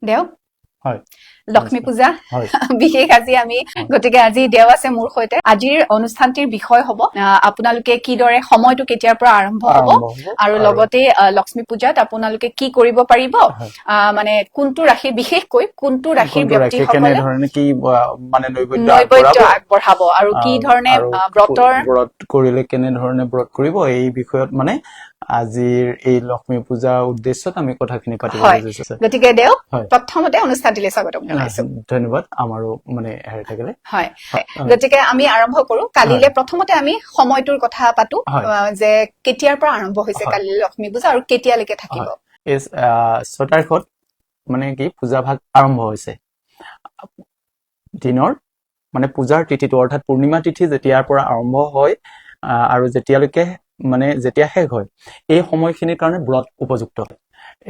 দেও হয় লক্ষ্মী পূজা বিশেষ আজি আমি গতিকে আজি দেও আছে মোৰ সৈতে আজিৰ অনুষ্ঠানটিৰ বিষয় হ'ব আপোনালোকে কিদৰে সময়টো কেতিয়াৰ পৰা আৰম্ভ হ'ব আৰু লগতে লক্ষ্মী পূজাত আপোনালোকে কি কৰিব পাৰিব মানে কোনটো ৰাশিৰ বিশেষকৈ কোনটো ৰাশিৰ ব্যক্তিসকলে কি মানে নৈবেদ্য আগবঢ়াব আৰু কি ধৰণে ব্ৰত কৰিলে কেনে ধৰণে ব্ৰত কৰিব এই বিষয়ত মানে আজিৰ এই লক্ষ্মী পূজা উদ্দেশ্যত আমি কথাখিনি পাতিব খুজিছো গতিকে দেও প্ৰথমতে অনুষ্ঠানটিলৈ স্বাগতম জনাইছো ধন্যবাদ আমাৰো মানে হেৰি থাকিলে হয় গতিকে আমি আৰম্ভ কৰো কালিলে প্ৰথমতে আমি সময়টোৰ কথা পাতো যে কেতিয়াৰ পৰা আৰম্ভ হৈছে কালিলে লক্ষ্মী পূজা আৰু কেতিয়ালৈকে থাকিব এই 6 তাৰিখত মানে কি পূজা ভাগ আৰম্ভ হৈছে দিনৰ মানে পূজাৰ তিথিটো অৰ্থাৎ পূৰ্ণিমা তিথি যেতিয়াৰ পৰা আৰম্ভ হয় আৰু যেতিয়ালৈকে মানে যেতিয়া শেষ হয় এই সময়খিনিৰ কাৰণে ব্ৰত উপযুক্ত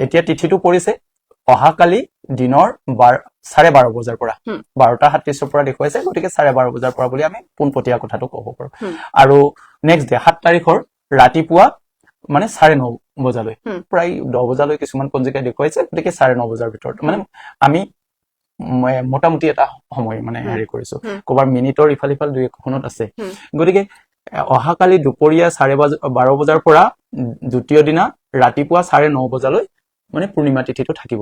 এতিয়া তিথিটো পৰিছে অহাকালি দিনৰ 12:30 বজাৰ পৰা 12:37 পৰা দেখুৱাইছে গতিকে 12:30 বজাৰ পৰা বুলি আমি পোনপটীয়া কথাটো ক'ব পাৰো আৰু নেক্সট ডে 7 তাৰিখৰ ৰাতিপুৱা মানে 9:30 বজালৈ প্ৰায় 10 বজালৈ কিছুমান পঞ্জিকাই দেখুৱাইছে গতিকে 9:30 বজাৰ ভিতৰত মানে আমি মোটামুটি এটা সময় মানে হেৰি কৰিছো কবাৰ মিনিটৰ ইফাল ইফাল দুই এখনত আছে গতিকে অহাকালি দুপৰীয়া 12:30 বজাৰ পৰা দ্বিতীয় দিনা ৰাতিপুৱা 9:30 বজালৈ মানে পূৰ্ণিমা তিথিটো থাকিব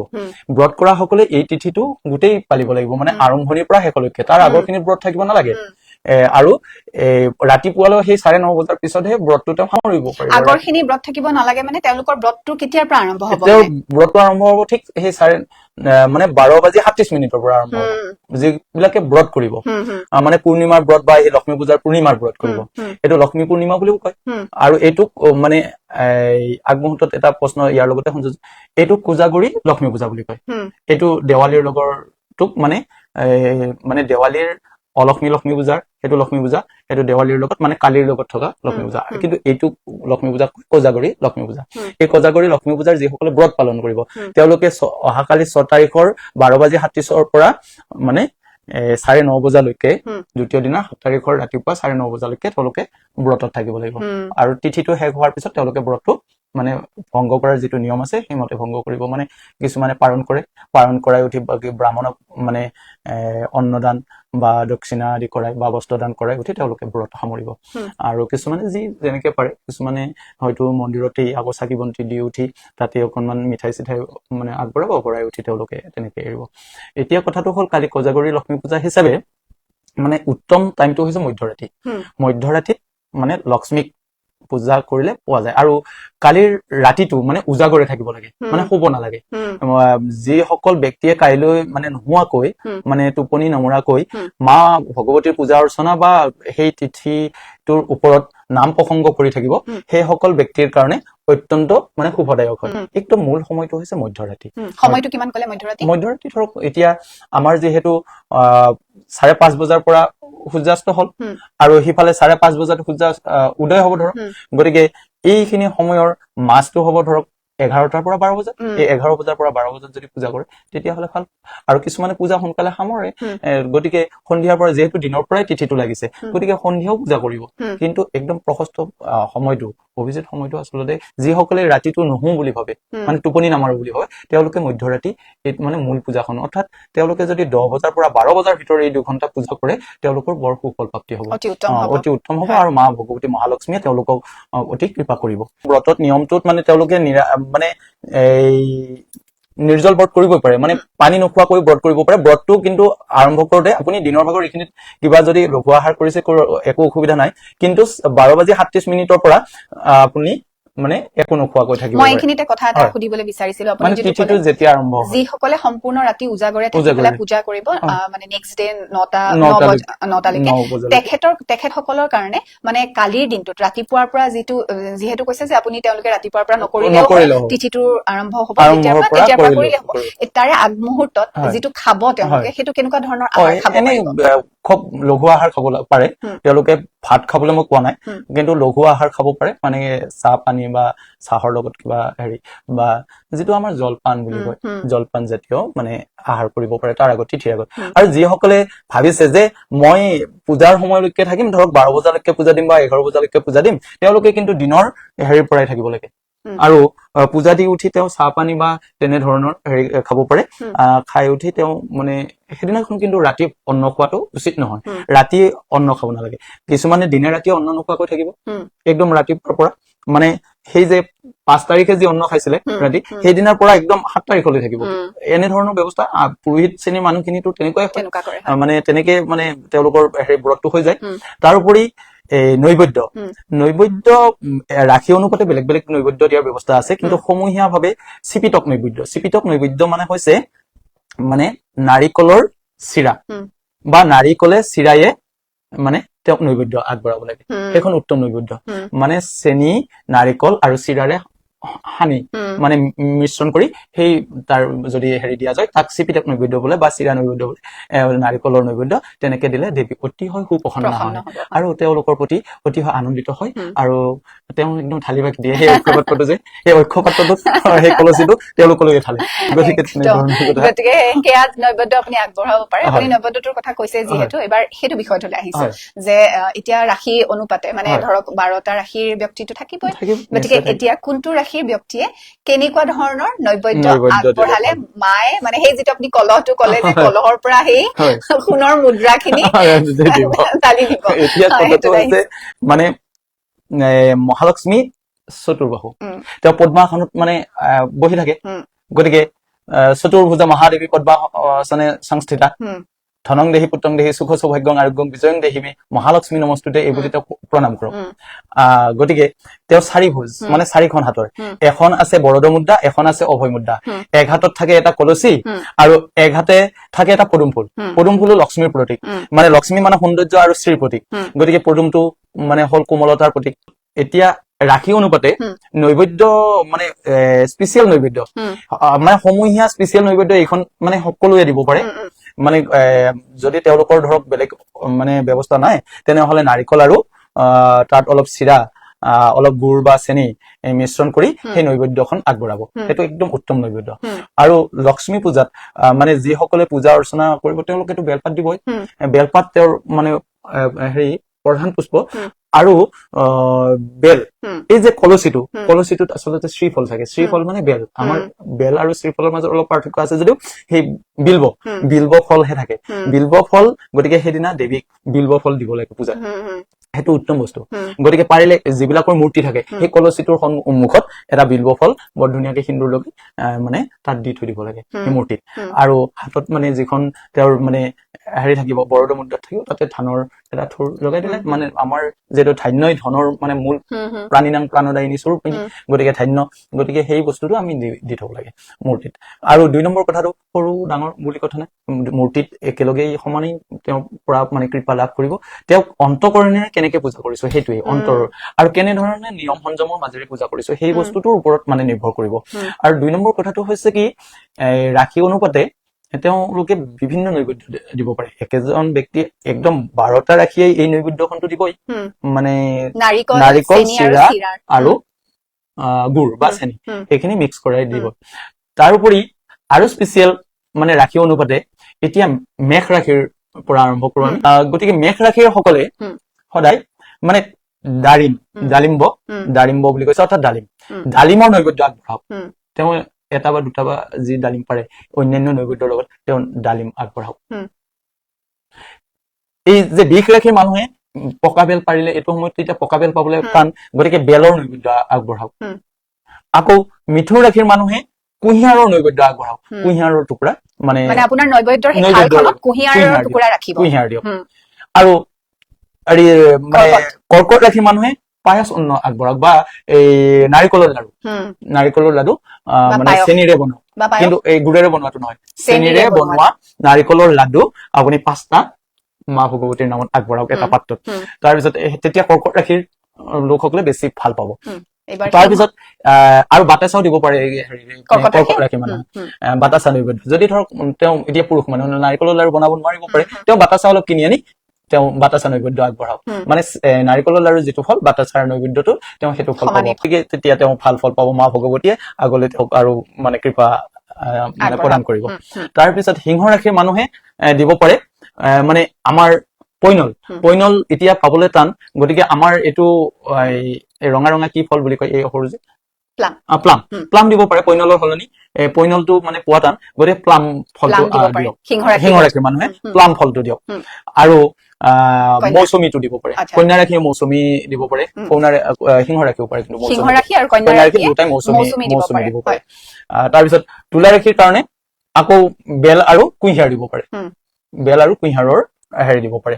ব্ৰত কৰা সকলে এই তিথিটো গোটেই পালিব লাগিব মানে আৰম্ভণিৰ পৰা শেষলৈকে তাৰ আগৰখিনি ব্ৰত থাকিব নালাগে আৰু ৰাতিপুৱালৈ সেই 9:30 বজাৰ পিছতহে ব্ৰতটো তেওঁ সামৰিব পাৰিব আগৰখিনি ব্ৰত থাকিব নালাগে মানে তেওঁলোকৰ ব্ৰতটো কেতিয়াৰ পৰা আৰম্ভ হ'ব ব্ৰতটো আৰম্ভ হ'ব ঠিক সেই মানে 12:37 পৰা আৰম্ভ হ'ব যিবিলাকে ব্ৰত কৰিব মানে পূৰ্ণিমাৰ ব্ৰত বা এই লক্ষ্মী পূজাৰ পূৰ্ণিমাৰ ব্ৰত কৰিব এইটো লক্ষ্মী পূৰ্ণিমা বুলিও কয় আৰু এইটোক মানে আগমুহূৰ্তত এটা প্ৰশ্ন ইয়াৰ লগতে সংযোজন এইটোক কোজাগৰি লক্ষ্মী পূজা বুলি কয় এইটো দেৱালীৰ লগৰটোক মানে দেৱালীৰ লক্ষ্মী পূজাৰ সেইটো লক্ষ্মী পূজা সেইটো দেৱালীৰ লগত মানে কালিৰ লগত থকা লক্ষ্মী পূজা কিন্তু এইটো লক্ষ্মী পূজা কোজাগৰি লক্ষ্মী পূজা এই কোজাগৰি লক্ষ্মী পূজাৰ যিসকলে ব্ৰত পালন কৰিব তেওঁলোকে অহাকালি 6 তাৰিখৰ 12:37 পৰা মানে 9:30 বজালৈকে দ্বিতীয় দিনা 7 তাৰিখৰ ৰাতিপুৱা 9:30 বজালৈকে তেওঁলোকে ব্ৰতত থাকিব লাগিব আৰু তিথিটো শেষ হোৱাৰ পিছত তেওঁলোকে ব্ৰতটো মানে ভংগ কৰাৰ যিটো নিয়ম আছে সেইমতে ভংগ কৰিব মানে কিছুমানে পালন কৰাই উঠি ব্ৰাহ্মণক মানে অন্নদান বা দক্ষিণা আদি কৰাই বা বস্ত্ৰদান কৰাই উঠি তেওঁলোকে ব্ৰত সামৰিব আৰু কিছুমানে যি যেনেকে পাৰে কিছুমানে হয়তো মন্দিৰতেই চাকি বন্তি দি উঠি তাতে অকনমান মিঠাই চিঠাই মানে আগবঢ়াব ভৰাই উঠি তেওঁলোকে তেনেকে এৰিব এতিয়া কথাটো হ'ল কালি কোজাগৰি লক্ষ্মী পূজা হিচাপে মানে উত্তম টাইমটো হৈছে মধ্যৰাতিত মানে লক্ষ্মীক পূজা কৰিলে পোৱা যায় আৰু কালিৰ ৰাতিটো মানে উজাগৰে থাকিব লাগে মানে শুব নালাগে যিসকল ব্যক্তিয়ে কাইলৈ মানে নোহোৱাকৈ মানে টোপনি নমৰাকৈ মা ভগৱতীৰ পূজা অৰ্চনা বা সেই তিথিটোৰ ওপৰত নাম প্ৰসংগ কৰি থাকিব সেই সকল ব্যক্তিৰ কাৰণে অত্যন্ত মানে শুভদায়ক হয় একদম মূল সময়টো হৈছে মধ্যৰাতি সময়টো কিমান কলে মধ্যৰাতি ধৰক এতিয়া আমাৰ যিহেতু 5:30 বজাৰ পৰা সূৰ্যাস্ত হল আৰু সিফালে 5:30 বজাত সূৰ্য উদয় হ'ব ধৰক গতিকে এইখিনি সময়ৰ মাছটো হ'ব ধৰক 11টাৰ পৰা 12 বজাত এই 11 বজাৰ পৰা 12 বজাত যদি পূজা কৰে তেতিয়াহ'লে ভাল আৰু কিছুমানে পূজা সোনকালে সামৰে গতিকে সন্ধিয়াৰ পৰা যেহেতু দিনৰ পৰাই তিথিটো লাগিছে গতিকে সন্ধিয়াও পূজা কৰিব কিন্তু একদম প্ৰশস্ত সময়টো অভিজিত সময়টো আচলতে যিসকলে ৰাতিটো নহওঁ বুলি ভাবে মানে টোপনি নামাৰো বুলি ভাবে তেওঁলোকে মধ্যৰাতি এই মানে মূল পূজাখন অৰ্থাৎ তেওঁলোকে যদি 10 বজাৰ পৰা 12 বজাৰ ভিতৰত এই 2 ঘণ্টা পূজা কৰে তেওঁলোকৰ বৰ সুফল প্ৰাপ্তি হ'ব অতি উত্তম হ'ব আৰু মা ভগৱতী মহালক্ষ্মীয়ে তেওঁলোকক অতি কৃপা কৰিব ব্ৰতত নিয়মটোত মানে তেওঁলোকে মানে এই নিৰ্জল ব্ৰত কৰিব পাৰে মানে পানী নোখোৱাকৈ ব্ৰত কৰিব পাৰে ব্ৰতটো কিন্তু আৰম্ভ কৰোতে আপুনি দিনৰ ভাগৰ এইখিনিত কিবা যদি লঘু আহাৰ কৰিছে একো অসুবিধা নাই কিন্তু 12:37 পৰা আপুনি মানে একো নোখোৱাকৈ থাকিব মই এইখিনিতে কথা এটা সুধিবলৈ বিচাৰিছিলো আপুনি যিটো যেতিয়া আৰম্ভ হয় যিসকলে সম্পূৰ্ণ ৰাতি উজাগৰে থাকি পেলাই পূজা কৰিব মানে নেক্সট ডে 9টা তেখেতসকলৰ কাৰণে মানে কালিৰ দিনটোত ৰাতিপুৱাৰ পৰা যিহেতু কৈছে যে আপুনি তেওঁলোকে ৰাতিপুৱাৰ পৰা নকৰিলেও তিথিটোৰ আৰম্ভ হ'ব তেতিয়াৰ পৰা কৰিলে হ'ব তাৰে আগমুহূৰ্তত যিটো খাব তেওঁলোকে সেইটো কেনেকুৱা ধৰণৰ আহাৰ খাব খুব লঘু আহাৰ খাব পাৰে তেওঁলোকে ভাত খাবলৈ মই কোৱা নাই কিন্তু লঘু আহাৰ খাব পাৰে মানে চাহ পানী বা চাহৰ লগত কিবা হেৰি বা যিটো আমাৰ জলপান বুলি কয় জলপান জাতীয় মানে আহাৰ কৰিব পাৰে তাৰ আগত তিথিৰ আগত আৰু যিসকলে ভাবিছে যে মই পূজাৰ সময়লৈকে থাকিম ধৰক 12 বজালৈকে পূজা দিম বা 11 বজালৈকে পূজা দিম তেওঁলোকে কিন্তু দিনৰ হেৰিৰ পৰাই থাকিব লাগে আৰু পূজা দি উঠি তেওঁ চাহ পানী বা তেনেধৰণৰ হেৰি খাব পাৰে খাই উঠি তেওঁ মানে সেইদিনাখন কিন্তু ৰাতি অন্ন খোৱাটো উচিত নহয় ৰাতি অন্ন খাব নালাগে কিছুমানে দিনে ৰাতি অন্ন নোখোৱাকৈ থাকিব একদম ৰাতিপুৱাৰ পৰা মানে সেই যে 5 তাৰিখে যি অন্ন খাইছিলে ৰাতি সেইদিনাৰ পৰা একদম 7 তাৰিখলৈ থাকিব এনেধৰণৰ ব্যৱস্থা পুৰোহিত শ্ৰেণীৰ মানুহখিনিতো তেনেকুৱাই মানে তেনেকে মানে তেওঁলোকৰ হেৰি ব্ৰতটো হৈ যায় তাৰোপৰি নৈবদ্য ৰাশি অনুপাতে বেলেগ বেলেগ নৈবদ্য দিয়াৰ ব্যৱস্থা আছে কিন্তু সমূহীয়াভাৱে চিপিতক নৈবদ্য মানে হৈছে মানে নাৰিকলৰ চিৰা বা নাৰিকলে চিৰায়ে মানে তেওঁক নৈবদ্য আগবঢ়াব লাগে সেইখন উত্তম নৈবদ্য মানে চেনি নাৰিকল আৰু চিৰাৰে হানি মানে মিশ্ৰণ কৰি সেই তাৰ যদি হেৰি দিয়া যায় তাক চিপিতক নৈবদ্য বোলে বা চিৰা নৈবদ্য বোলে নাৰিকলৰ নৈবদ্য তেনেকে দিলে দেৱী অতি হয় সুপ্ৰসন্ন হয় আৰু তেওঁলোকৰ প্ৰতি অতি হয় আনন্দিত হয় আৰু তেওঁ একদম থালি বাকি দিয়ে সেই ঐক্যপাত্ৰটো যে সেই ঐক্যপাত্ৰটোত সেই কলচীটো তেওঁলোকলৈ ঢালে গতিকে গতিকে সেয়া নৈবদ্য আপুনি আগবঢ়াব পাৰে আপুনি নৈবদ্যটোৰ কথা কৈছে যিহেতু এবাৰ সেইটো বিষয়টোলৈ আহিছে যে এতিয়া ৰাশি অনুপাতে মানে ধৰক 12টা ৰাশিৰ ব্যক্তিটো থাকিবই গতিকে এতিয়া কোনটো ৰাশিৰ ব্যক্তিয়ে কেনেকুৱা ধৰণৰ নৈবদ্য আগবঢ়ালে মায়ে মানে সেই যিটো আপুনি কলহটো ক'লে যে কলহৰ পৰা সেই সোণৰ মুদ্ৰাখিনি তালি দিব এতিয়া কথাটো হৈছে মানে মহালক্ষ্মী চতুৰ্বাহু তেওঁ পদ্মাসনত মানে বহি থাকে গতিকে চতুৰ্ভুজা মহাদেৱী পদ্মাসনে সংস্থিতা ধনং দেহি পুত্ৰং দেহি সুখ সৌভাগ্যং আৰোগ্যং বিজয়ং দেহিমে মহালক্ষ্মী নমস্তুতে এই বুলি তেওঁক প্ৰণাম কৰক গতিকে তেওঁ 4 ভুজ মানে 4খন হাতৰ এখন আছে বৰদ মুদ্ৰা এখন আছে অভয় মুদ্ৰা এক হাতত থাকে এটা কলচী আৰু এক হাতে থাকে এটা পদুম ফুল লক্ষ্মীৰ প্ৰতীক মানে লক্ষ্মী মানে সৌন্দৰ্য আৰু শ্ৰীৰ প্ৰতীক গতিকে পদুমটো মানে হল কোমলতাৰ প্ৰতীক এতিয়া ৰাশি অনুপাতে নৈবদ্য মানে স্পেচিয়েল নৈবদ্য মানে সমূহীয়া স্পেচিয়েল নৈবদ্য এইখন মানে সকলোৱে দিব পাৰে মানে যদি তেওঁলোকৰ ধৰক বেলেগ মানে ব্যৱস্থা নাই তেনেহলে নাৰিকল আৰু তাত অলপ চিৰা অলপ গুড় বা চেনি মিশ্ৰণ কৰি সেই নৈবদ্যখন আগবঢ়াব সেইটো একদম উত্তম নৈবদ্য আৰু লক্ষ্মী পূজাত মানে যিসকলে পূজা অৰ্চনা কৰিব তেওঁলোকেতো বেলপাত দিবই বেলপাত তেওঁৰ মানে হেৰি প্ৰধান পুষ্প আৰু বেল এই যে কলচীটোত আচলতে শ্ৰীফল থাকে শ্ৰীফল মানে বেল আমাৰ বেল আৰু শ্ৰীফলৰ মাজত অলপ পাৰ্থক্য আছে যদিও সেই বিল্ব ফলহে থাকে বিল্ব ফল গতিকে সেইদিনা দেৱীক বিল্ব ফল দিব লাগে পূজাত সেইটো উত্তম বস্তু গতিকে পাৰিলে যিবিলাকৰ মূৰ্তি থাকে সেই কলচীটোৰ সন্মুখত এটা বিল্ব ফল বৰ ধুনীয়াকে সিন্দুৰ লগাই মানে তাত দি থৈ দিব লাগে সেই মূৰ্তিত আৰু হাতত মানে যিখন তেওঁৰ মানে হেৰি থাকিব বৰদ মুদ্ৰাত থাকিব তাতে ধানৰ এটা থোৰ লগাই দিলে মানে আমাৰ যেটো ধান্যই ধনৰ মানে মূল প্ৰাণীনাং প্ৰাণদায়িনী স্বৰূপ গতিকে ধান্য গতিকে সেই বস্তুটো আমি দি থব লাগে মূৰ্তিত আৰু 2 নম্বৰ কথাটো সৰু ডাঙৰ বুলি কথা নাই মূৰ্তিত একেলগে সমানেই তেওঁ পৰা মানে কৃপা লাভ কৰিব তেওঁ অন্তকৰণেৰে কেনেকে পূজা কৰিছো সেইটোৱে অন্তৰ আৰু কেনে ধৰণে নিয়ম সংযমৰ মাজেৰে পূজা কৰিছো সেই বস্তুটোৰ ওপৰত মানে নিৰ্ভৰ কৰিব আৰু 2 নম্বৰ কথাটো হৈছে কি ৰাশি অনুপাতে তেওঁলোকে বিভিন্ন নৈবদ্য দিব পাৰে একেজন ব্যক্তি একদম 12টা ৰাখিয়ে এই নৈবদ্যখনটো দিবই মানে নাৰিকল চিৰা আৰু গুড় বা চেনি এইখিনি মিক্স কৰাই দিব তাৰোপৰি আৰু স্পেচিয়েল মানে ৰাশি অনুপাতে এতিয়া মেঘ ৰাশিৰ পৰা আৰম্ভ কৰো আমি গতিকে মেঘ ৰাশিৰ সকলে সদায় মানে ডালিম্ব বুলি কৈছে অৰ্থাৎ ডালিমৰ নৈবদ্য আগবঢ়াওক তেওঁ এটা বা দুটা বা যি ডালিম পাৰে অন্যান্য নৈবদ্যৰ লগত তেওঁ ডালিম আগবঢ়াওক এই যে বিষ ৰাশিৰ মানুহে পকা বেল পাৰিলে এইটো সময়ত তেতিয়া পকা বেল পাবলৈ টান গতিকে বেলৰ নৈবদ্য আগবঢ়াওক আকৌ মিথুন ৰাশিৰ মানুহে কুঁহিয়াৰৰ নৈবদ্য আগবঢ়াওক কুঁহিয়াৰৰ টুকুৰা মানে আপোনাৰ নৈবদ্যৰ সেই থালখনত কুঁহিয়াৰৰ টুকুৰা ৰাখিব কুঁহিয়াৰ দিয়ক আৰু মানে কৰ্কট ৰাশিৰ মানুহে পায়স অন্ন আগবঢ়াওক বা এই নাৰিকলৰ লাডু মানে চেনিৰে বনোৱা কিন্তু এই গুড়েৰে বনোৱাটো নহয় চেনিৰে বনোৱা নাৰিকলৰ লাডু আপুনি 5টা মা ভগৱতীৰ নামত আগবঢ়াওক এটা পাত্ৰত তাৰপিছত তেতিয়া কৰ্কট ৰাশিৰ লোকসকলে বেছি ভাল পাব তাৰপিছত আৰু বাতাচাও দিব পাৰে কৰ্কট ৰাশি মানুহ বাতাচা নৈবদ্য যদি ধৰক তেওঁ এতিয়া পুৰুষ মানুহ নাৰিকলৰ লাডু বনাব নোৱাৰিব পাৰে তেওঁ বাতাচা অলপ কিনি আনি তেওঁ বাতাচা নৈবদ্য আগবঢ়াওক মানে নাৰিকলৰ লাডুৰ যিটো ফল বাতাচাৰ নৈবদ্যটো তেওঁ সেইটো ফল পাব গতিকে তেতিয়া তেওঁ ভাল ফল পাব মা ভগৱতীয়ে আগলৈ তেওঁক আৰু মানে কৃপা মানে প্ৰদান কৰিব তাৰপিছত সিংহ ৰাশিৰ মানুহে দিব পাৰে মানে আমাৰ পৈনল এতিয়া পাবলৈ টান গতিকে আমাৰ এইটো ৰঙা কি ফল বুলি কয় এই সৰু যে প্লাম প্লাম দিব পাৰে পৈনলৰ সলনি পৈনলটো মানে পোৱা টান গতিকে প্লাম ফলটো দিয়ক সিংহৰাশিৰ মানুহে প্লাম ফলটো দিয়ক আৰু মৌচুমীটো দিব পাৰে কন্যা ৰাশিয়ে মৌচুমী দিব পাৰে সিংহৰাশিও পাৰে কিন্তু সিংহৰাশি আৰু কন্যা ৰাশি দুটাই মৌচুমী দিব পাৰে তাৰপিছত তুলা ৰাশিৰ কাৰণে আকৌ বেল আৰু কুঁহিয়াৰ দিব পাৰে বেল আৰু কুঁহিয়াৰৰ হেৰি দিব পাৰে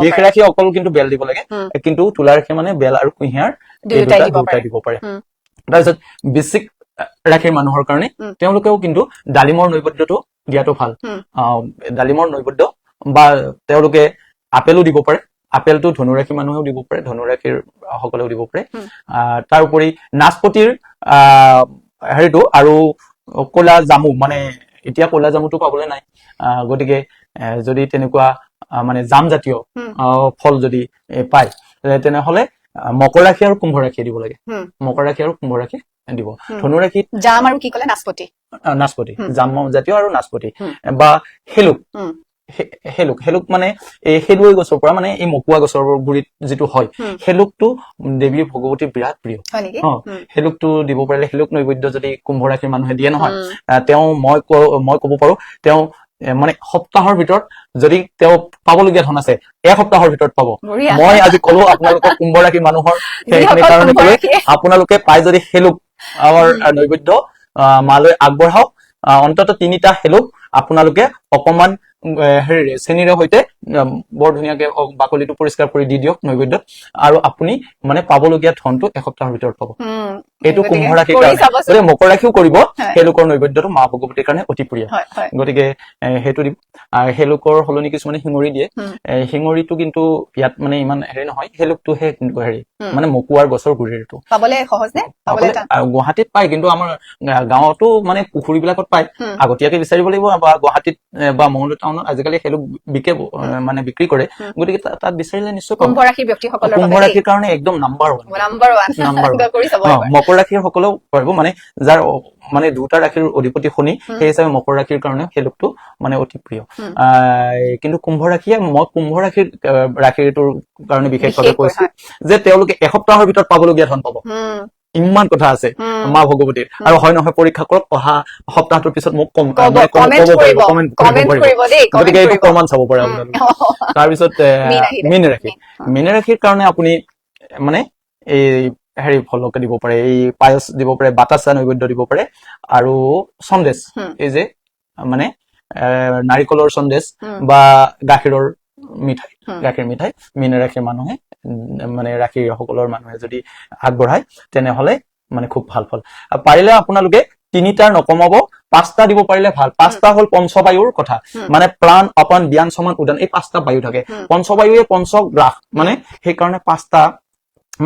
বৃষ ৰাশি অকল কিন্তু বেল দিব লাগে কিন্তু তুলা ৰাশি মানে বেল আৰু কুঁহিয়াৰ দুটাই দিব পাৰে তাৰপিছত বৃশ্চিক ৰাশিৰ মানুহৰ কাৰণে তেওঁলোকেও কিন্তু ডালিমৰ নৈবেদ্যটো দিয়াটো ভাল ডালিমৰ নৈবেদ্য বা তেওঁলোকে আপেলো দিব পাৰে আপেলটো ধনুৰাশি মানুহেও দিব পাৰে ধনুৰাশিৰ সকলেও দিব পাৰে তাৰ উপৰি নাচপতিৰ হেৰিটো আৰু কলা জামু মানে এতিয়া কলা জামুটো পাবলৈ নাই গতিকে যদি তেনেকুৱা মানে জামজাতীয় ফল যদি পায় তেনেহলে মকৰ ৰাশি আৰু কুম্ভ ৰাশি দিব লাগে মকৰ ৰাশি আৰু কুম্ভ ৰাশি দিব ধনুৰাশিত জাম আৰু কি কলে নাচপতি জাম জাতীয় আৰু নাচপতি বা হেলুক মানে এই হেলুৱৈ গছৰ পৰা মানে এই মকুৱা গছৰ গুৰিত যিটো হয় হেলুকটো দেৱী ভগৱতীৰ বিৰাট প্ৰিয় হেলুকটো দিব পাৰিলে হেলুক নৈবেদ্য যদি কুম্ভ ৰাশিৰ মানুহে দিয়ে নহয় তেওঁ মই কব পাৰো তেওঁ মানে সপ্তাহৰ ভিতৰত যদি তেওঁ পাবলগীয়া ধন আছে এসপ্তাহৰ ভিতৰত পাব মই আজি কলো আপোনালোকক কুম্ভ ৰাশিৰ মানুহৰ সেইখিনি কাৰণে কলো আপোনালোকে পাই যদি হেলুক নৈবেদ্য মালৈ আগবঢ়াওক অন্তত 3টা হেলুক আপোনালোকে অকমান হেৰি চেনিৰে সৈতে বৰ ধুনীয়াকে বাকলিটো পৰিষ্কাৰ কৰি দি দিয়ক নৈবেদ্যত আৰু আপুনি মানে পাবলগীয়া ধনটো এসপ্তাহৰ ভিতৰত পাব এইটো কুম্ভ ৰাশিৰ কাৰণে মকৰ ৰাশিও কৰিব হেলুকৰ নৈবেদ্যটো মা ভগৱতীৰ কাৰণে অতি প্ৰিয় গতিকে সেইটো দিব হেলুকৰ সলনি কিছুমানে শিঙৰি দিয়ে শিঙৰিটো কিন্তু ইয়াত মানে ইমান হেৰি নহয় হেলুকটোহে হেৰি মানে মকুৱাৰ গছৰ গুৰিৰটো পাবলে সহজ নে গুৱাহাটীত পায় কিন্তু আমাৰ গাঁৱতো মানে পুখুৰীবিলাকত পায় আগতীয়াকে বিচাৰিব লাগিব বা গুৱাহাটীত বা মংগলদৈ টাউনত আজিকালি হেলুক মানে বিক্ৰী কৰে গতিকে তাত বিচাৰিলে নিশ্চয় কুম্ভ ৰাশিৰ ব্যক্তিসকলৰ কুম্ভ ৰাশিৰ কাৰণে একদম নাম্বাৰ 1 মকৰ ৰাশিৰ সকলেও পাৰিব মানে যাৰ মানে 2টা ৰাশিৰ অধিপতি শনি সেই হিচাপে মকৰ ৰাশিৰ কাৰণে হেলুকটো মানে অতি প্ৰিয় কিন্তু কুম্ভ ৰাশিয়ে মই কুম্ভ ৰাশিটোৰ কাৰণে বিশেষভাৱে কৈছো যে তেওঁলোকে এসপ্তাহৰ ভিতৰত পাবলগীয়া ধন পাব ইমান কথা আছে মা ভগৱতীৰ আৰু হয় নহয় পৰীক্ষা কৰক অহা সপ্তাহটোৰ পিছত মোক গতিকে এইটো প্ৰমাণ চাব পাৰে আপোনালোকে তাৰপিছত মীন ৰাশিৰ কাৰণে আপুনি মানে এই হেৰি ফলকে দিব পাৰে এই পায়স দিব পাৰে বাতাচা নৈবেদ্য দিব পাৰে আৰু সন্দেশ এই যে মানে নাৰিকলৰ সন্দেশ বা গাখীৰ মিঠাই মীন ৰাশিৰ মানুহে মানে ৰাশিৰ সকলৰ মানুহে যদি আগবঢ়ায় তেনেহলে মানে খুব ভাল ফল পাৰিলে আপোনালোকে 3টাৰ নকমাব 5টা দিব পাৰিলে ভাল 5টা হল পঞ্চবায়ুৰ কথা মানে প্ৰাণ অপান জ্ঞান সমান উদান এই 5টা বায়ু থাকে পঞ্চবায়ুৱে পঞ্চগ্ৰাস মানে সেইকাৰণে 5টা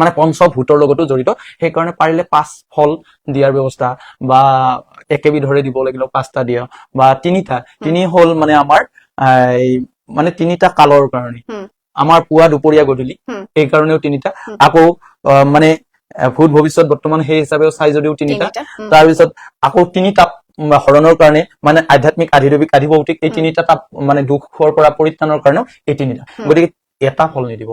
মানে পঞ্চভূতৰ লগতো জড়িত সেইকাৰণে পাৰিলে 5 ফল দিয়াৰ ব্যৱস্থা বা একেবিধৰে দিব লাগিলে 5টা দিয়া বা 3 হল মানে আমাৰ মানে 3টা কালৰ কাৰণে আমাৰ পুৱা দুপৰীয়া গধূলি এই কাৰণেও 3টা আকৌ মানে ভূত ভৱিষ্যত বৰ্তমান সেই হিচাপেও চাই যদিও 3টা তাৰপিছত আকৌ 3টা হৰণৰ কাৰণে মানে আধ্যাত্মিক আধিদৈৱিক আধিভৌতিক এই 3টা তাপ মানে দুখৰ পৰা পৰিত্ৰাণৰ কাৰণেও এই 3টা গতিকে এটা ফল নিদিব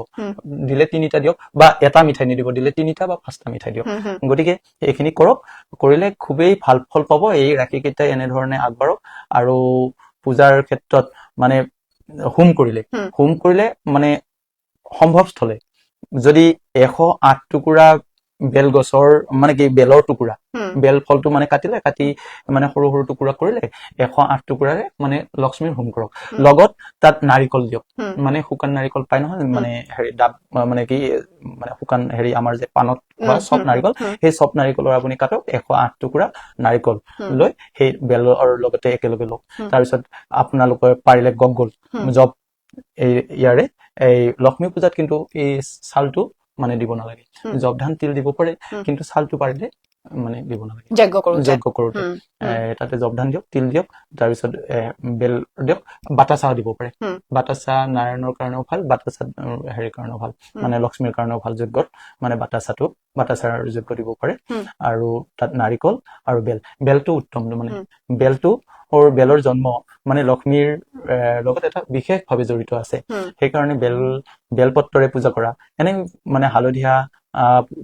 দিলে 3টা দিয়ক বা এটা মিঠাই নিদিব দিলে 3টা বা 5টা মিঠাই দিয়ক গতিকে এইখিনি কৰক কৰিলে খুবেই ভাল ফল পাব এই ৰাশি কেইটাই এনেধৰণে আগবাঢ়ক আৰু পূজাৰ ক্ষেত্ৰত মানে হোম কৰিলে মানে সম্ভৱস্থলে যদি 108 টুকুৰা বেল গছৰ মানে কি বেলৰ টুকুৰা বেল ফলটো মানে কাটি মানে সৰু সৰু টুকুৰা কৰিলে 108 টুকুৰাৰে মানে লক্ষ্মীৰ হোম কৰক লগত তাত নাৰিকল দিয়ক মানে শুকান নাৰিকল পাই নহয় মানে হেৰি ডাব মানে কি মানে শুকান হেৰি আমাৰ যে পানত বা চপ নাৰিকল সেই চপ নাৰিকলৰ আপুনি কাটক 108 টুকুৰা নাৰিকল লৈ সেই বেলৰ লগতে একেলগে লওক তাৰপিছত আপোনালোকে পাৰিলে গগল জব ইয়াৰে এই লক্ষ্মী পূজাত কিন্তু এই চালটো মানে দিব নালাগে জব ধান তিল দিব পাৰে কিন্তু চালটো পাৰিলে মানে দিব নালাগে যজ্ঞ কৰোতে তাতে জব ধান দিয়ক তিল দিয়ক তাৰপিছত বেল দিয়ক বাতাচা দিব পাৰে বাতাচা নাৰায়ণৰ কাৰণেও ভাল বাতাচা হেৰিৰ কাৰণেও ভাল মানে লক্ষ্মীৰ কাৰণেও ভাল যজ্ঞত মানে বাতাচাৰ যজ্ঞ দিব পাৰে আৰু তাত নাৰিকল আৰু বেলটো উত্তম মানে বেলৰ জন্ম মানে লক্ষ্মীৰ লগত এটা বিশেষভাৱে জড়িত আছে সেইকাৰণে বেলপত্ৰৰে পূজা কৰা এনে মানে হালধীয়া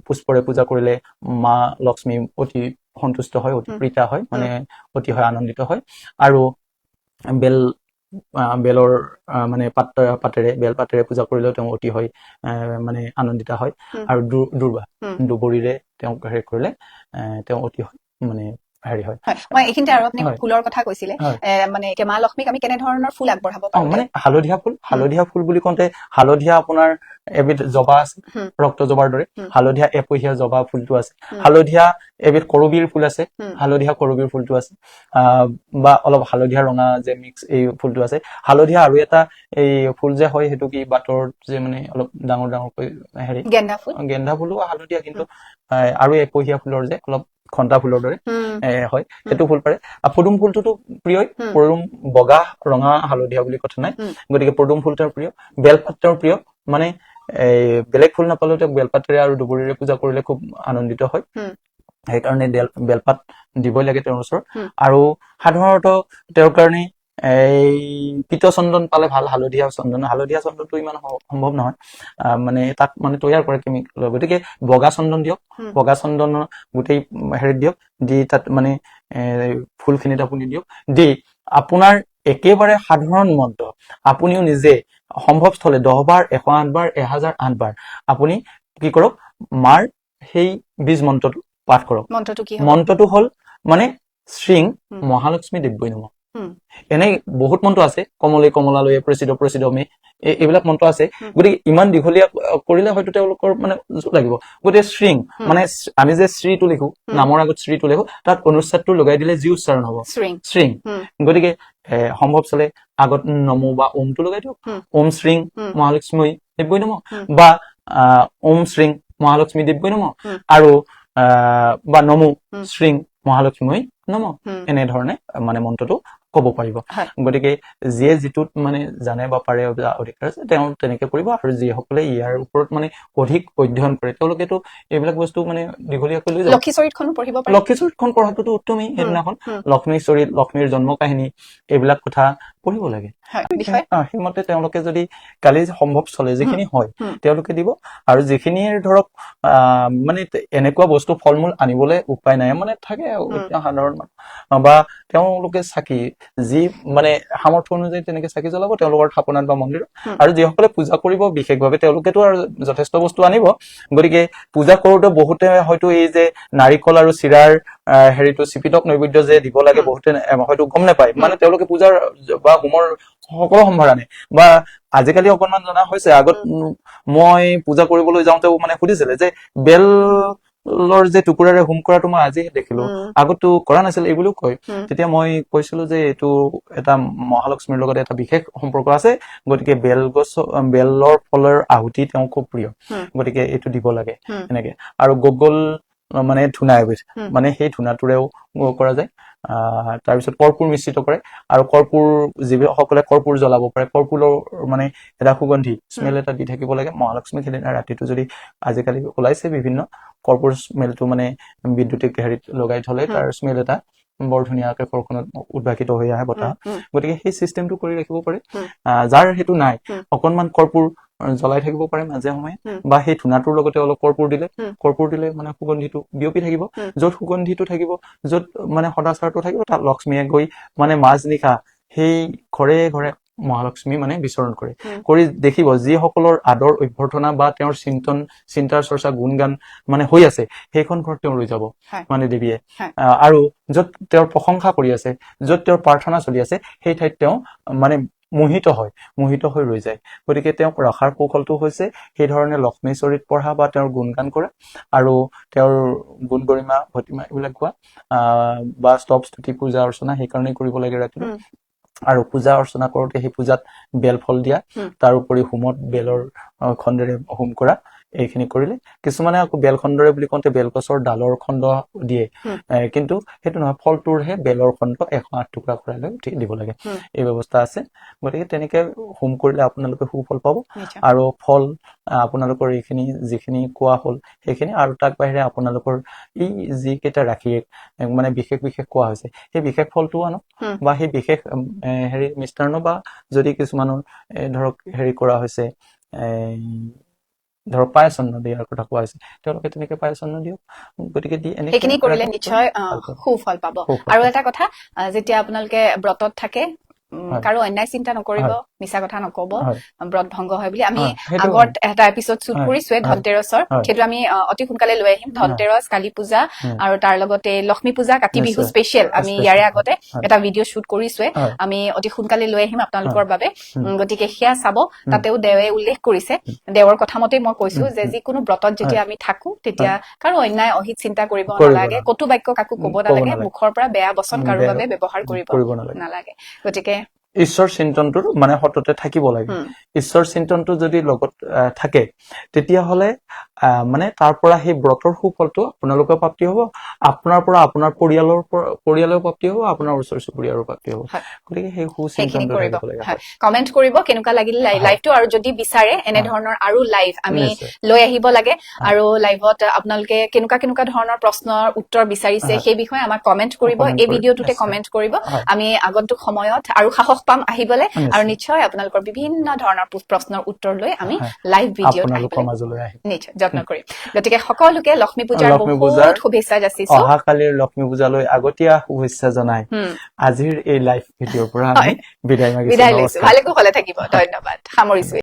পুষ্পৰে পূজা কৰিলে মা লক্ষ্মী অতি সন্তুষ্ট হয়, অতি প্ৰীতা হয়, মানে অতি হয় আনন্দিত হয়। আৰু বেলৰ মানে পাতেৰে বেলপাতেৰে পূজা কৰিলেও তেওঁ অতি হয় মানে আনন্দিত হয়। আৰু দুবৰিৰে তেওঁক হেৰি কৰিলে তেওঁ অতি হয় মানে হেৰি হয়। মই এইখিনিতে আৰু আপুনি ফুলৰ কথা কৈছিলে, মানে মা লক্ষ্মীক আমি কেনেধৰণৰ ফুল আগবঢ়াব পাৰো? মানে হালধীয়া ফুল বুলি কওঁতে হালধীয়া আপোনাৰ এবিধ জবা আছে, ৰক্ত জবাৰ দৰে হালধীয়া এপহীয়া জবা ফুলটো আছে। হালধীয়া এবিধ কৰবীৰ ফুল আছে, হালধীয়া কৰবীৰ ফুলটো আছে। বা অলপ হালধীয়া ৰঙা যে মিক্স এই ফুলটো আছে। হালধীয়া আৰু এটা এই ফুল যে হয় সেইটো কি বাটৰ যে মানে অলপ ডাঙৰকৈ হেৰি গেন্দা ফুলো হালধীয়া, কিন্তু আৰু এপহীয়া ফুলৰ যে অলপ ঘন্টা ফুলৰ দৰে হয়, সেইটো ফুল পাৰে। পদুম ফুলটোতো প্ৰিয়ই, পদুম বগা ৰঙা হালধীয়া বুলি কথা নাই, গতিকে পদুম ফুল তেওঁৰ প্ৰিয়। বেলপাত তেওঁৰ প্ৰিয়, মানে বেলেগ ফুল নাপালেও তেওঁক বেলপাতেৰে আৰু দুবৰিৰে পূজা কৰিলে খুব আনন্দিত হয়। সেইকাৰণে বেলপাত দিবই লাগে তেওঁৰ ওচৰত। আৰু সাধাৰণতে তেওঁৰ কাৰণে এই পীতচন্দন পালে ভাল। হালধীয়া চন্দনটো ইমান সম্ভৱ নহয়, মানে তাক মানে তৈয়াৰ কৰে কেমিকেল, গতিকে বগা চন্দন দিয়ক। বগা চন্দন গোটেই হেৰিত দিয়ক, দি তাত মানে ফুলখিনিত আপুনি দিয়ক। দি আপোনাৰ একেবাৰে সাধাৰণ মন্ত্ৰ আপুনিও নিজে সম্ভৱস্থলে 10 বাৰ, 108 বাৰ, 1008 বাৰ আপুনি কি কৰক, মাৰ সেই বীজ মন্ত্ৰটো পাঠ কৰক। মন্ত্ৰটো হল মানে শ্ৰীং মহালক্ষ্মী দিব্যই নমঃ। এনেই বহুত মন্ত্ৰ আছে, কমলে কমলালয়ে প্ৰচিদ্ধ মে, এইবিলাক মন্ত্ৰ আছে। গতিকে ইমান দীঘলীয়া কৰিলে হয়তো তেওঁলোকৰ মানে লাগিব। গতিকে শ্ৰীং মানে আমি যে শ্ৰীটো লিখো, নামৰ আগত শ্ৰীটো লিখো, তাত অনুচ্ছাদটো লগাই দিলে যি উচ্চাৰণ হব শ্ৰীং। গতিকে সম্ভৱ চলে আগত নমো বা ওমটো লগাই দিয়ক, ওম শ্ৰীং মহালক্ষ্মী দিব্যই নমঃ, বা ওম শ্ৰীং মহালক্ষ্মী দিব্যই নমঃ, আৰু বা নমো শ্ৰীং মহালক্ষ্মী নমঃ, এনেধৰণে মানে মন্ত্ৰটো ক'ব পাৰিব। গতিকে যিয়ে যিটোত মানে জানে বা পাৰে অধিকাৰ আছে তেওঁ তেনেকে কৰিব। আৰু যিসকলে ইয়াৰ ওপৰত মানে অধিক অধ্যয়ন কৰে তেওঁলোকেতো এইবিলাক বস্তু মানে দীঘলীয়াকৈ লৈ যাব। লক্ষীচৰিতখন পঢ়াটোতো উত্তমেই। সেইদিনাখন লক্ষ্মীৰ চৰিত, লক্ষ্মীৰ জন্ম কাহিনী, এইবিলাক কথা পঢ়িব লাগে। সেইমতে তেওঁলোকে যদি কালি সম্ভৱ চলে যিখিনি হয় তেওঁলোকে দিব। আৰু যিখিনিৰ ধৰক মানে এনেকুৱা বস্তু ফল মূল আনিবলৈ উপায় নাই, মানে থাকে এতিয়া সাধাৰণ মানুহ, বা তেওঁলোকে চাকি যি মানে সামৰ্থ্য অনুযায়ী তেনেকে চাকি জ্বলাব তেওঁলোকৰ থাপনাত বা মন্দিৰত। আৰু যিসকলে পূজা কৰিব বিশেষভাৱে তেওঁলোকেতো আৰু যথেষ্ট বস্তু আনিব। গতিকে পূজা কৰোতে বহুতে হয়তো এই যে নাৰিকল আৰু চিৰাৰ হেৰিটো চিপিতক নৈবেদ্য যে দিব লাগে বহুতে হয়তো গম নাপায়, মানে তেওঁলোকে পূজাৰ বা হোমৰ সকলো সম্ভাৰ আনে। বা আজিকালি অকনমান জনা হৈছে, আগত মই পূজা কৰিবলৈ যাওঁতেও মানে সুধিছিলে যে বেলৰ যে টুকুৰাৰে হোম কৰাটো মই আজিহে দেখিলো, আগতো কৰা নাছিল এইবুলিও কয়। তেতিয়া মই কৈছিলো যে এইটো এটা মহালক্ষ্মীৰ লগত এটা বিশেষ সম্পৰ্ক আছে, গতিকে বেলৰ ফলৰ আহুতি তেওঁ খুব প্ৰিয়, গতিকে এইটো দিব লাগে এনেকে। আৰু গগল মানে ধূনা এবিধ, মানে সেই ধূনাটোৰেও কৰা যায়। তাৰপিছত কৰ্পূৰ মিশ্ৰিত কৰে। আৰু কৰ্পূৰ যিসকলে কৰ্পূৰ জ্বলাব পাৰে, কৰ্পূৰৰ মানে এটা সুগন্ধি স্মেল এটা দি থাকিব লাগে মহালক্ষ্মীক। সেইদিনা ৰাতিটো যদি আজিকালি ওলাইছে বিভিন্ন কৰ্পূৰ স্মেলটো মানে বিদ্যুতিক হেৰিত লগাই থলে তাৰ স্মেল এটা বৰ ধুনীয়াকে ঘৰখনত উদ্ভাসিত হৈ আহে বতাহ। গতিকে সেই চিষ্টেমটো কৰি ৰাখিব পাৰে। যাৰ সেইটো নাই অকনমান কৰ্পূৰ জ্বলাই থাকিব পাৰে মাজে সময়ে, বা সেই ধূনাটোৰ লগতে অলপ কৰ্পূৰ দিলে মানে সুগন্ধিটো বিয়পি থাকিব। য'ত সুগন্ধিটো থাকিব, য'ত মানে সদাচাৰটো থাকিব, তাত লক্ষ্মীয়ে গৈ মানে মাজনিশা সেই ঘৰে ঘৰে মহালক্ষ্মী মানে বিচৰণ কৰে। কৰি দেখিব যিসকলৰ আদৰ অভ্যৰ্থনা বা তেওঁৰ চিন্তাৰ চৰ্চা গুণগান মানে হৈ আছে, সেইখন ঘৰত তেওঁ ৰৈ যাব মানে দেৱীয়ে। আৰু য'ত তেওঁৰ প্ৰশংসা কৰি আছে, য'ত তেওঁৰ প্ৰাৰ্থনা চলি আছে, সেই ঠাইত তেওঁ মানে মোহিত হৈ ৰৈ যায়। গতিকে তেওঁক ৰখাৰ কৌশলটো হৈছে সেই ধৰণে লক্ষ্মী চৰিত পঢ়া বা তেওঁৰ গুণগান কৰা, আৰু তেওঁৰ গুণ গৰিমা ভতিমা এইবিলাক কোৱা, বা স্তৱ স্তুতি পূজা অৰ্চনা সেইকাৰণেই কৰিব লাগে ৰাতিটো। আৰু পূজা অৰ্চনা কৰোতে সেই পূজাত বেল ফল দিয়া, তাৰোপৰি হোমত বেলৰ খণ্ডেৰে হোম কৰা, এইখিনি কৰিলে। কিছুমানে আকৌ বেল খণ্ডৰে বুলি কওঁতে বেলগছৰ ডালৰ খণ্ড দিয়ে, কিন্তু সেইটো নহয়, ফলটোৰহে বেলৰ খণ্ড 108 টুকুৰা কৰাই লৈ দিব লাগে, এই ব্যৱস্থা আছে। গতিকে তেনেকে হোম কৰিলে আপোনালোকে সুফল পাব। আৰু ফল আপোনালোকৰ এইখিনি যিখিনি কোৱা হ'ল সেইখিনি, আৰু তাক বাহিৰে আপোনালোকৰ এই যিকেইটা ৰাশি মানে বিশেষ কোৱা হৈছে, সেই বিশেষ ফলটো আনক, বা সেই বিশেষ হেৰি মিষ্টান্ন, বা যদি কিছুমানৰ ধৰক হেৰি কৰা হৈছে ধৰক পায়স অন্ন দিয়াৰ কথা কোৱা হৈছে, তেওঁলোকে তেনেকে পায়স অন্ন দিয়ক। গতিকে সেইখিনি কৰিলে নিশ্চয় সুফল পাব। আৰু এটা কথা, যেতিয়া আপোনালোকে ব্ৰতত থাকে, কাৰো অন্যায় চিন্তা নকৰিব, মিছা কথা নকব, ব্ৰত ভংগ হয় বুলি। আমি আগত এটা এপিছড শ্বুট কৰিছোৱে ধনতেৰছৰ, সেইটো আমি অতি সোনকালে লৈ আহিম। ধনতেৰছ, কালী পূজা আৰু তাৰ লগতে লক্ষ্মী পূজা, কাতি বিহু স্পেচিয়েল আমি ইয়াৰে আগতে এটা ভিডিঅ' শ্বুট কৰিছোৱে, আমি অতি সোনকালে লৈ আহিম আপোনালোকৰ বাবে। গতিকে সেয়া চাব। তাতেও দেৱে উল্লেখ কৰিছে, দেৱৰ কথা মতে মই কৈছো যে যিকোনো ব্ৰতত যেতিয়া আমি থাকো তেতিয়া কাৰো অন্যায় অহিত চিন্তা কৰিব নালাগে, কটু বাক্য কাকো কব নালাগে, মুখৰ পৰা বেয়া বচন কাৰো বাবে ব্যৱহাৰ কৰিব নালাগে। গতিকে ঈশ্বৰ চিন্তনটো মানে সততে থাকিব লাগে। ঈশ্বৰ চিন্তনটো যদি লগত থাকে, তেতিয়াহ'লে মানে তাৰ পৰা সেই ব্ৰতৰ সুফলটো আপোনালোকৰ প্ৰাপ্তি হ'ব, আপোনাৰ পৰা আপোনাৰ পৰিয়ালৰ প্ৰাপ্তি হ'ব, আপোনাৰ ওচৰ চুবুৰীয়াৰো প্ৰাপ্তি হ'ব। গতিকে সেই সুচিন্তনটো থাকিব লাগে। কমেন্ট কৰিব কেনেকুৱা লাগিল লাইভটো, আৰু যদি বিচাৰে এনেধৰণৰ আৰু লাইভ আমি লৈ আহিব লাগে, আৰু লাইভত আপোনালোকে কেনেকুৱা ধৰণৰ প্ৰশ্নৰ উত্তৰ বিচাৰিছে সেই বিষয়ে আমাক কমেন্ট কৰিব, এই ভিডিঅ'টোতে কমেন্ট কৰিব। আমি আগন্তুক সময়ত আৰু সাহস পাম আহিবলৈ, আৰু নিশ্চয় আপোনালোকৰ বিভিন্ন ধৰণৰ প্ৰশ্নৰ উত্তৰ লৈ আমি লাইভ ভিডিঅ'ত নিশ্চয় যত্ন কৰিম। গতিকে সকলোকে লক্ষ্মী পূজাৰ বহুত শুভেচ্ছা যাচিছো। অহাকালিৰ লক্ষ্মী পূজালৈ আগতীয়া শুভেচ্ছা জনাই আজিৰ এই লাইভ ভিডিঅ'ৰ পৰা আমি বিদায় মাগিছো। লৈছো। ভালে কুশলে থাকিব। ধন্যবাদ। সামৰিছো।